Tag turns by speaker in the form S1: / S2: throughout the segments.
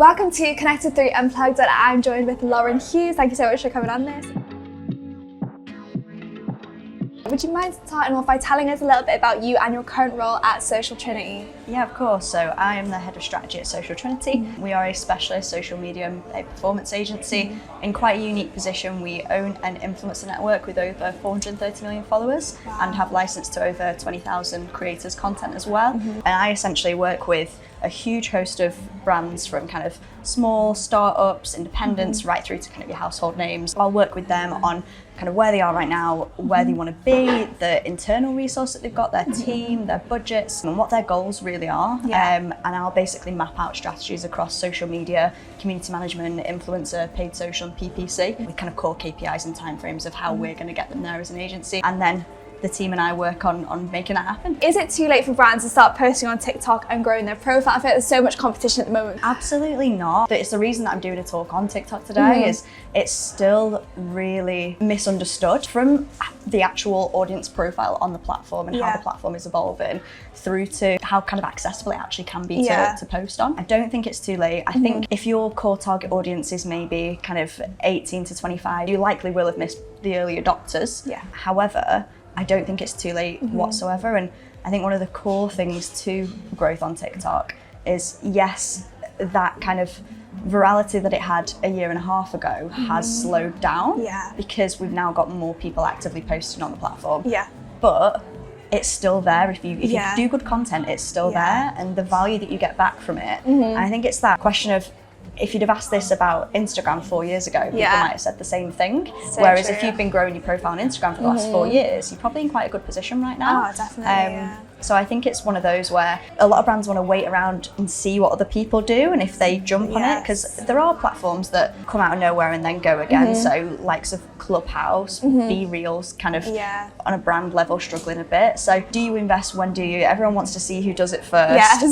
S1: Welcome to Connected Through Unplugged, and I'm joined with Lauren Hughes. Thank you so much for coming on this. Would you mind starting off by telling us a little bit about you and your current role at Social Trinity?
S2: Yeah, of course. So I am the head of strategy at Social Trinity. We are a specialist social media and performance agency. In quite a unique position, we own an influencer network with over 430 million followers and have license to over 20,000 creators' content as well. And I essentially work with a huge host of brands from kind of small startups, independents, right through to kind of your household names. I'll work with them on kind of where they are right now, where they want to be, the internal resource that they've got, their team, their budgets, and what their goals really are. And I'll basically map out strategies across social media, community management, influencer, paid social, and PPC with kind of core KPIs and timeframes of how we're going to get them there as an agency. And then the team and I work on making that happen.
S1: Is it too late for brands to start posting on TikTok and growing their profile? I feel like there's so much competition at the moment.
S2: Absolutely not. But it's the reason that I'm doing a talk on TikTok today is it's still really misunderstood from the actual audience profile on the platform and how the platform is evolving through to how kind of accessible it actually can be to post on. I don't think it's too late. I think if your core target audience is maybe kind of 18 to 25, you likely will have missed the early adopters. However, I don't think it's too late whatsoever. And I think one of the core things to growth on TikTok is, yes, that kind of virality that it had a year and a half ago has slowed down because we've now got more people actively posting on the platform. But it's still there. If you do good content, it's still there, and the value that you get back from it. And I think it's that question of, if you'd have asked this about Instagram 4 years ago, people might have said the same thing. Whereas if you've been growing your profile on Instagram for the last 4 years, you're probably in quite a good position right now.
S1: Oh, definitely.
S2: So I think it's one of those where a lot of brands want to wait around and see what other people do, and if they jump on it, because there are platforms that come out of nowhere and then go again. So likes of Clubhouse, Be Real's kind of on a brand level struggling a bit. So do you invest? When do you? Everyone wants to see who does it first.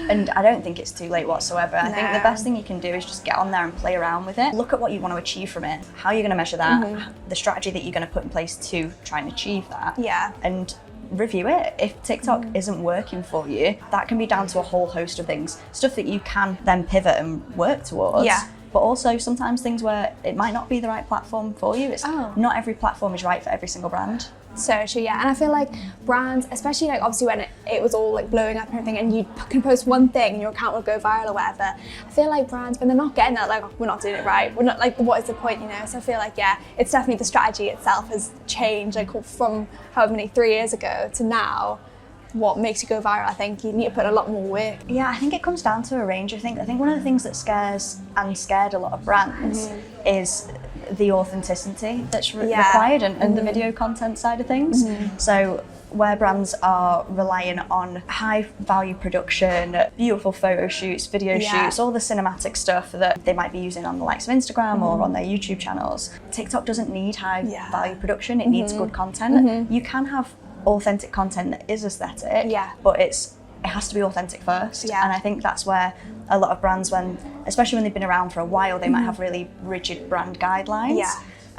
S2: And I don't think it's too late whatsoever. I think the best thing you can do is just get on there and play around with it. Look at what you want to achieve from it, how you're going to measure that, the strategy that you're going to put in place to try and achieve that. And review it. If TikTok isn't working for you, that can be down to a whole host of things, stuff that you can then pivot and work towards. But also sometimes things where it might not be the right platform for you. It's not every platform is right for every single brand.
S1: So true, and I feel like brands, especially like obviously when it was all like blowing up and everything, and you can post one thing and your account will go viral or whatever, I feel like brands, when they're not getting that, like, oh, we're not doing it right, we're not, like, what is the point, you know? So I feel like, it's definitely the strategy itself has changed, like from however many, 3 years ago to now. What makes you go viral, I think you need to put a lot more work.
S2: I think it comes down to a range of things. I think one of the things that scared a lot of brands is the authenticity that's required and the video content side of things. So where brands are relying on high value production, beautiful photo shoots, video shoots, all the cinematic stuff that they might be using on the likes of Instagram or on their YouTube channels. TikTok doesn't need high value production, it needs good content. You can have authentic content that is aesthetic, but it has to be authentic first. And I think that's where a lot of brands, especially when they've been around for a while, they might have really rigid brand guidelines.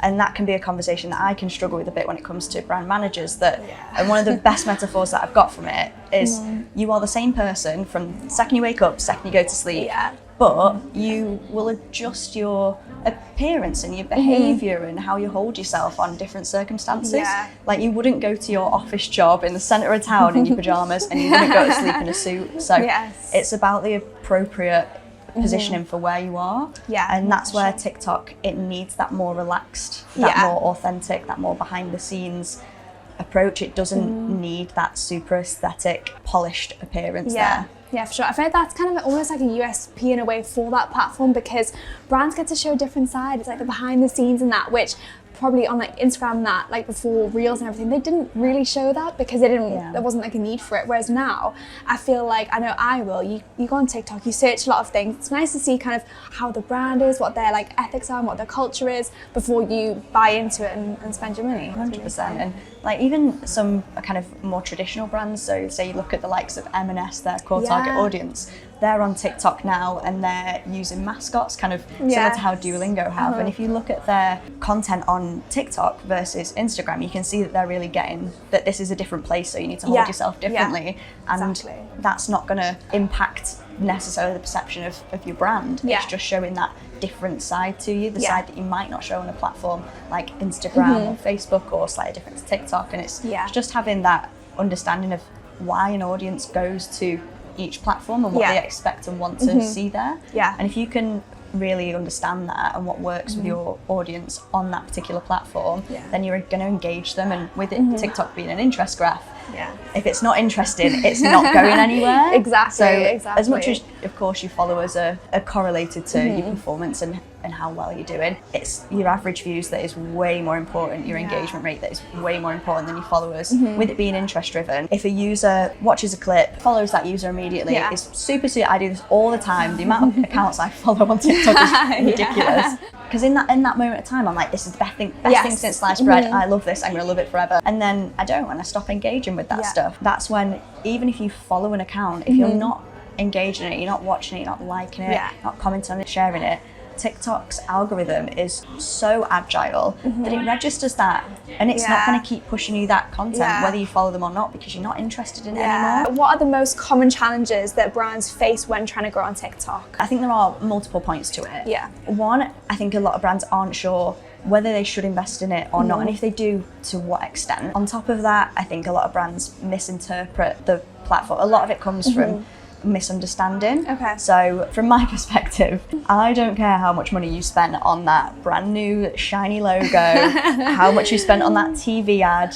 S2: And that can be a conversation that I can struggle with a bit when it comes to brand managers. And one of the best metaphors that I've got from it is you are the same person from the second you wake up, second you go to sleep. But you will adjust your appearance and your behaviour and how you hold yourself on different circumstances. Like you wouldn't go to your office job in the centre of town in your pyjamas, and you wouldn't go to sleep in a suit. So it's about the appropriate positioning for where you are. And that's where TikTok, it needs that more relaxed, that more authentic, that more behind the scenes approach. It doesn't need that super aesthetic, polished appearance there.
S1: Yeah, for sure. I feel like that's kind of almost like a USP in a way for that platform, because brands get to show a different side. It's like the behind the scenes and that, which probably on like Instagram and that, like before Reels and everything, they didn't really show that because there wasn't like a need for it. Whereas now, I feel like, I know I will, you go on TikTok, you search a lot of things. It's nice to see kind of how the brand is, what their like ethics are and what their culture is before you buy into it and spend your money.
S2: 100%. And like even some kind of more traditional brands, so say you look at the likes of M&S, their core target audience, they're on TikTok now and they're using mascots, kind of similar to how Duolingo have. And if you look at their content on TikTok versus Instagram, you can see that they're really getting that this is a different place, so you need to hold yourself differently. And that's not going to impact necessarily the perception of your brand. It's just showing that different side to you, the side that you might not show on a platform like Instagram or Facebook, or slightly different to TikTok. And it's just having that understanding of why an audience goes to each platform and what they expect and want to see there. And if you can really understand that and what works with your audience on that particular platform, then you're going to engage them. And with it, TikTok being an interest graph, if it's not interesting, it's not going anywhere.
S1: Exactly.
S2: As much as, of course, your followers are correlated to your performance and how well you're doing, it's your average views that is way more important, your engagement rate that is way more important than your followers. With it being interest driven, if a user watches a clip, follows that user immediately, it's super sweet. I do this all the time. The amount of accounts I follow on TikTok is ridiculous. Because in that moment of time, I'm like, this is the best thing since sliced bread. I love this. I'm going to love it forever. And then I don't, and I stop engaging with that stuff. That's when, even if you follow an account, if you're not engaging in it, you're not watching it, you're not liking it, not commenting on it, sharing it, TikTok's algorithm is so agile that it registers that, and it's not going to keep pushing you that content whether you follow them or not, because you're not interested in it anymore.
S1: What are the most common challenges that brands face when trying to grow on TikTok?
S2: I think there are multiple points to it. One, I think a lot of brands aren't sure whether they should invest in it or not, and if they do, to what extent. On top of that, I think a lot of brands misinterpret the platform. A lot of it comes from misunderstanding. So from my perspective, I don't care how much money you spent on that brand new shiny logo, how much you spent on that TV ad,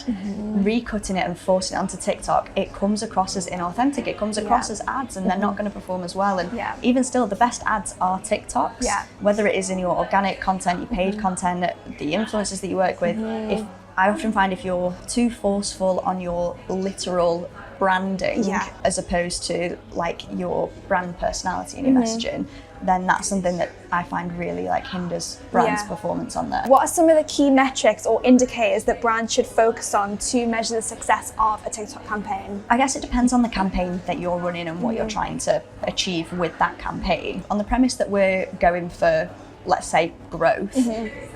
S2: recutting it and forcing it onto TikTok, it comes across as inauthentic, it comes across as ads, and they're not going to perform as well. And even still, the best ads are TikToks, whether it is in your organic content, your paid content, the influencers that you work with. If I often find if you're too forceful on your literal branding as opposed to like your brand personality and your messaging, then that's something that I find really like hinders brands' performance on there.
S1: What are some of the key metrics or indicators that brands should focus on to measure the success of a TikTok campaign?
S2: I guess it depends on the campaign that you're running and what you're trying to achieve with that campaign. On the premise that we're going for, let's say, growth,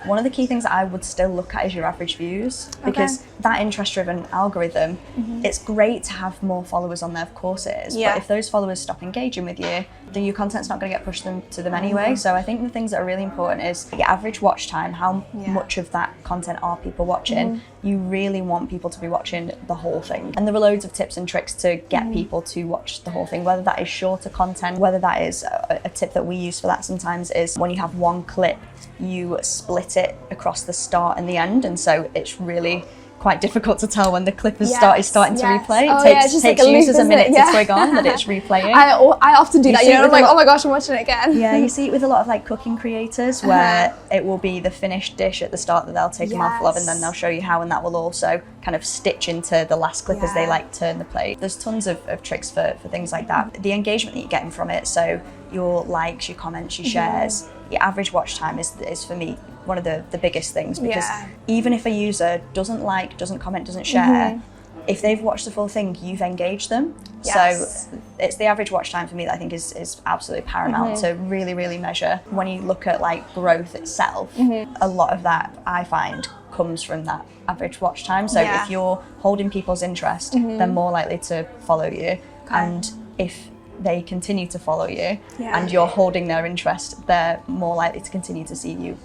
S2: one of the key things that I would still look at is your average views, because that interest-driven algorithm, it's great to have more followers on there, of course it is, but if those followers stop engaging with you, then your content's not going to get pushed to them anyway. So I think the things that are really important is your average watch time, how much of that content are people watching. You really want people to be watching the whole thing. And there are loads of tips and tricks to get people to watch the whole thing, whether that is shorter content, whether that is a tip that we use for that sometimes is when you have one clip, you split it across the start and the end, and so it's really quite difficult to tell when the clip is starting to replay. It takes users a minute to twig on that it's replaying.
S1: I often do that, I'm like, oh my gosh, I'm watching it again.
S2: Yeah, you see it with a lot of like cooking creators where it will be the finished dish at the start that they'll take a mouthful of, and then they'll show you how, and that will also kind of stitch into the last clip as they like turn the plate. There's tons of tricks for things like that. The engagement that you're getting from it, so your likes, your comments, your shares, your average watch time is for me one of the biggest things, because even if a user doesn't like, doesn't comment, doesn't share, if they've watched the full thing, you've engaged them. So it's the average watch time for me that I think is absolutely paramount to really, really measure. When you look at like growth itself, a lot of that I find comes from that average watch time. So if you're holding people's interest, they're more likely to follow you. And if they continue to follow you and you're holding their interest, they're more likely to continue to see you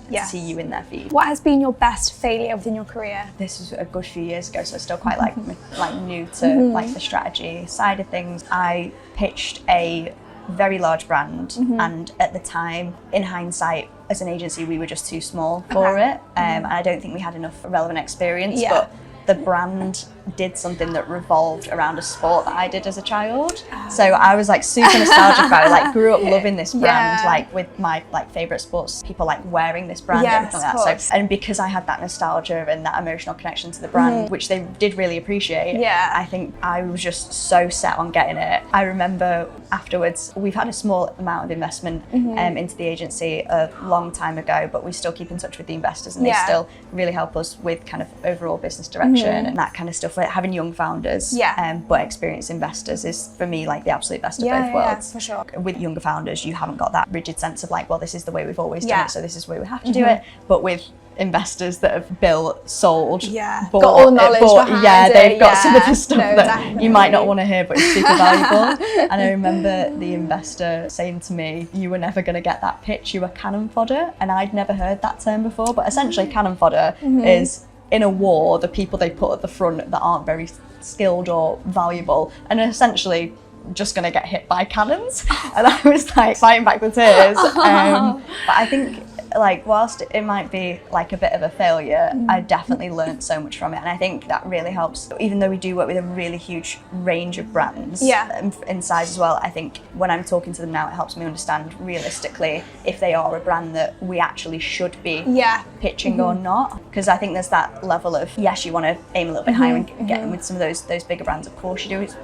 S2: in their feed.
S1: What has been your best failure within your career?
S2: This was a good few years ago, so it's still quite like new to like the strategy side of things. I pitched a very large brand, and at the time, in hindsight, as an agency, we were just too small for it, and I don't think we had enough relevant experience, but the brand did something that revolved around a sport that I did as a child. So I was like super nostalgic about it, like grew up loving this brand, like with my like favorite sports people like wearing this brand and everything like that. So, and because I had that nostalgia and that emotional connection to the brand, which they did really appreciate, I think I was just so set on getting it. I remember afterwards, we've had a small amount of investment into the agency a long time ago, but we still keep in touch with the investors, and they still really help us with kind of overall business direction and that kind of stuff. Like having young founders but experienced investors is for me like the absolute best of both worlds.
S1: For sure.
S2: With younger founders, you haven't got that rigid sense of like, well, this is the way we've always done it, so this is the way we have to do it. But with investors that have built, sold, bought,
S1: got all the knowledge behind
S2: they've
S1: it,
S2: got some of the stuff that
S1: definitely.
S2: you might not want to hear, but it's super valuable. And I remember the investor saying to me, you were never going to get that pitch, you were cannon fodder. And I'd never heard that term before, but essentially cannon fodder is, in a war, the people they put at the front that aren't very skilled or valuable, and essentially just going to get hit by cannons. And I was like fighting back the tears. But I think, like, whilst it might be like a bit of a failure, I definitely learned so much from it, and I think that really helps. Even though we do work with a really huge range of brands in size as well, I think when I'm talking to them now, it helps me understand realistically if they are a brand that we actually should be pitching or not. Because I think there's that level of, yes, you want to aim a little bit higher and get in with some of those bigger brands, of course you do. It's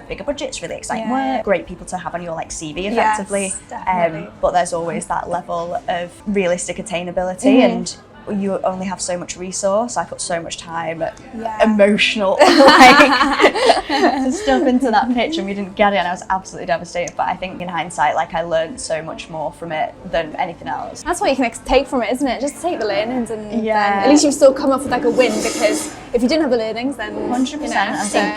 S2: bigger budgets, really exciting work, great people to have on your like CV effectively. But there's always that level of realistic attainability, and you only have so much resource. I put so much time, emotional stuff into that pitch, and we didn't get it, and I was absolutely devastated. But I think in hindsight, like, I learned so much more from it than anything else.
S1: That's what you can take from it, isn't it? Just take the learnings, and then at least you've still come up with like a win, because if you didn't have the learnings, then
S2: 100%. I think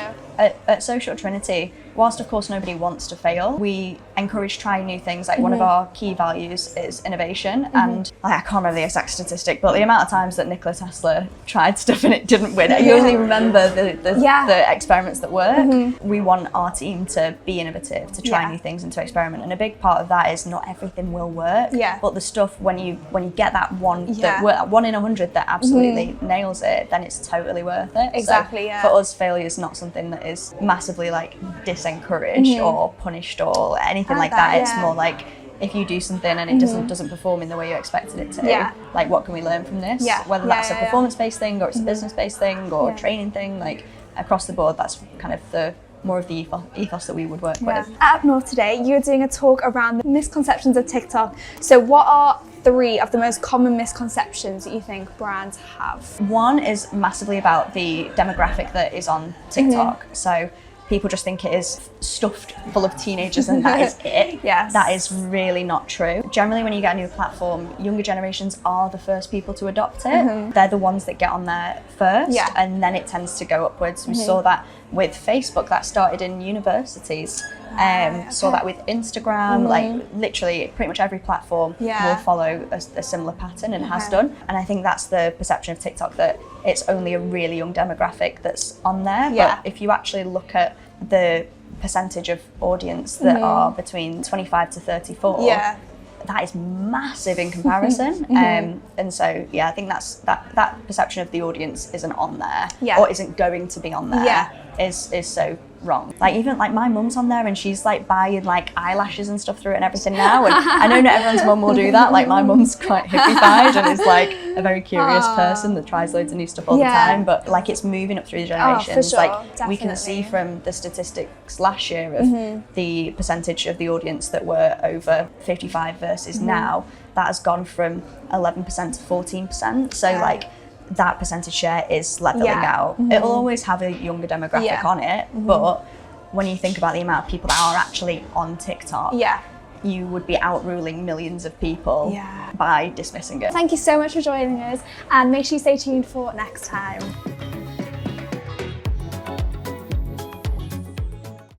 S2: at Social Trinity, whilst of course nobody wants to fail, we encourage trying new things. Like one of our key values is innovation, and I can't remember the exact statistic, but the amount of times that Nikola Tesla tried stuff and it didn't win, you only remember the experiments that work. We want our team to be innovative, to try new things and to experiment, and a big part of that is not everything will work, but the stuff, when you get that one that one in 100 that absolutely nails it, then it's totally worth it.
S1: Exactly.
S2: So for us, failure is not something that is massively like disencouraged or punished or anything like that. It's more like, if you do something and it doesn't perform in the way you expected it to, like, what can we learn from this? Whether that's a performance-based thing or it's a business-based thing or a training thing, like across the board, that's kind of the more of the ethos that we would work with.
S1: Up north today, you're doing a talk around the misconceptions of TikTok. So what are 3 of the most common misconceptions that you think brands have?
S2: One is massively about the demographic that is on TikTok. So people just think it is stuffed full of teenagers and that is it. That is really not true. Generally, when you get a new platform, younger generations are the first people to adopt it. They're the ones that get on there first, and then it tends to go upwards. We saw that with Facebook, that started in universities. Saw that with Instagram, like literally pretty much every platform will follow a similar pattern and has done. And I think that's the perception of TikTok, that it's only a really young demographic that's on there. But if you actually look at the percentage of audience that are between 25 to 34, that is massive in comparison. And so, I think that perception of the audience isn't on there or isn't going to be on there is so wrong. Like, even like my mum's on there and she's like buying like eyelashes and stuff through it and everything now, and I know not everyone's mum will do that. Like, my mum's quite hippified and is like a very curious person that tries loads of new stuff all the time, but like, it's moving up through the generations. We can see from the statistics last year of the percentage of the audience that were over 55 versus now, that has gone from 11% to 14%. So like, that percentage share is leveling out. It'll always have a younger demographic on it, but when you think about the amount of people that are actually on TikTok, you would be outruling millions of people by dismissing it.
S1: Thank you so much for joining us, and make sure you stay tuned for next time.